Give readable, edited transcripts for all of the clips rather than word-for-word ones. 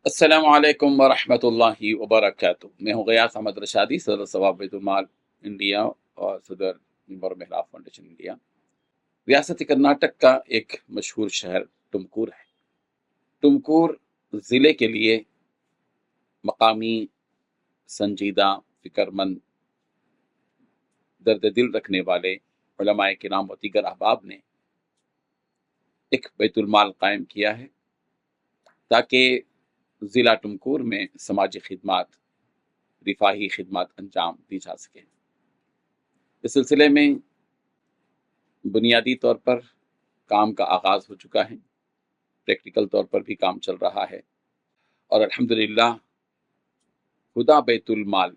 अस्सलामु अलैकुम वरहमतुल्लाहि वबरकातुहू। मैं हूँ गयास अहमद रशादी, सदर सवाब बैतुल इंडिया और सदर मेंबर मेहराब फाउंडेशन इंडिया। रियासत कर्नाटक का एक मशहूर शहर टुमकुर है। टुमकुर ज़िले के लिए मकामी, संजीदा, फिक्रमंद, दर्द दिल रखने वाले उलमाए किराम और दीगर अहबाब ने एक बैतुल माल कायम किया है ताकि ज़िला टुमकुर में समाजी खिदमात, रिफाही खिदमत अंजाम दी जा सके। इस सिलसिले में बुनियादी तौर पर काम का आगाज़ हो चुका है, प्रैक्टिकल तौर पर भी काम चल रहा है और अल्हम्दुलिल्लाह हुदा बैतुल माल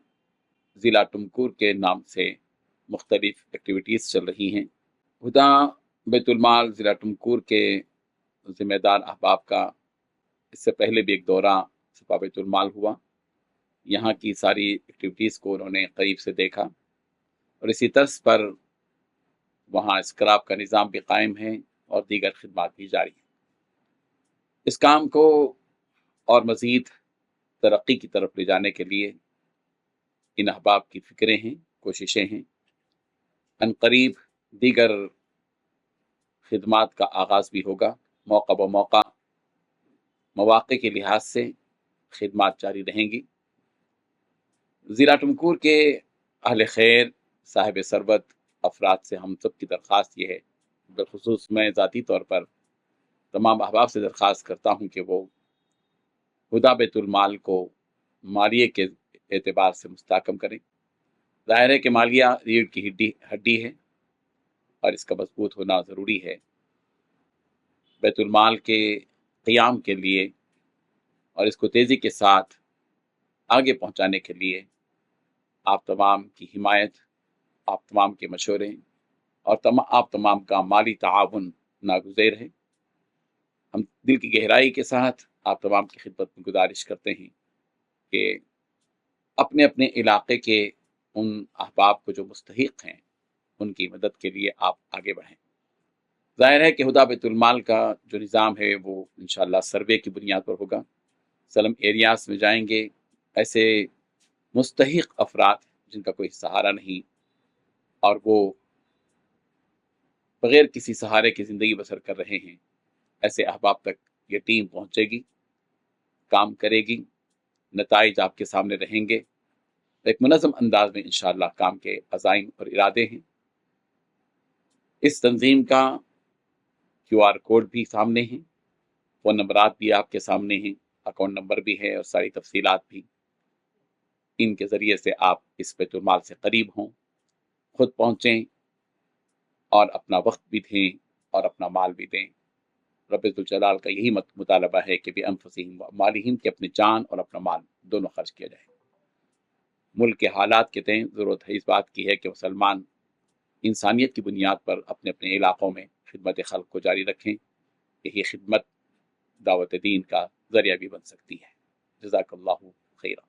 ज़िला टुमकुर के नाम से मुख्तलिफ एक्टिविटीज़ चल रही हैं। हुदा बैतुल माल ज़िला टुमकुर के ज़िम्मेदार अहबाब का इससे पहले भी एक दौरा सफा बैतुल माल हुआ। यहाँ की सारी एक्टिविटीज़ को उन्होंने करीब से देखा और इसी तर्ज पर वहाँ स्क्रैप का निज़ाम भी कायम है और दीगर खिदमात भी जारी हैं। इस काम को और मज़ीद तरक्की की तरफ ले जाने के लिए इन अहबाब की फ़िक्रें हैं, कोशिशें हैं। अनक़रीब दीगर खिदमात का आगाज़ भी होगा। मौका ब मौका मौक़े के लिहाज से खिदमात जारी रहेंगी। ज़िला टुमकुर के अहले खैर, साहिब सरबत अफराद से हम सब की दरख्वास्त ये है, बिलखुसूस मैं ज़ाती तौर पर तमाम अहबाब से दरख्वास्त करता हूँ कि वो हुदा बैतुल माल को मालिये के एतबार से मुस्तहकम करें। ज़ाहिर है कि मालिया रीढ़ की हड्डी है और इसका मजबूत होना ज़रूरी है। बैतुल माल के क़ियाम के लिए और इसको तेज़ी के साथ आगे पहुँचाने के लिए आप तमाम की हिमायत, आप तमाम के मशवरे और आप तमाम का माली ताआवुन नागुज़ेर है। हम दिल की गहराई के साथ आप तमाम की खिदमत में गुजारिश करते हैं कि अपने अपने इलाके के उन अहबाब को जो मुस्तहिक हैं, उनकी मदद के लिए आप आगे बढ़ें। ज़ाहिर है कि हुदा बैतुल माल का जो निज़ाम है वो इंशाअल्लाह सर्वे की बुनियाद पर होगा। स्लम एरियाज़ में जाएंगे, ऐसे मुस्तहिक अफराद जिनका कोई सहारा नहीं और वो बग़ैर किसी सहारे की ज़िंदगी बसर कर रहे हैं, ऐसे अहबाब तक ये टीम पहुँचेगी, काम करेगी, नताइज आपके सामने रहेंगे। एक मुनज़्ज़म अंदाज में इंशाअल्लाह काम के अज़ाइम और इरादे हैं। इस तंजीम का QR कोड भी सामने है, फ़ोन नंबरात भी आपके सामने हैं, अकाउंट नंबर भी है और सारी तफसीलात भी। इनके ज़रिए से आप इस बैतुल माल से करीब हों, खुद पहुँचें और अपना वक्त भी दें और अपना माल भी दें। रब्बुल इज़्ज़त जलाल का यही मुतालबा है कि बिअन्फुसिहिम व अम्वालिहिम, कि अपनी जान और अपना माल दोनों खर्च किया जाए। मुल्क के हालात के तय ज़रूरत है इस बात की है कि मुसलमान इंसानियत की बुनियाद पर अपने अपने इलाक़ों में खिदमत खल्क़ को जारी रखें। यही खिदमत दावत दीन का ज़रिया भी बन सकती है। जज़ाकल्लाहु खैरा।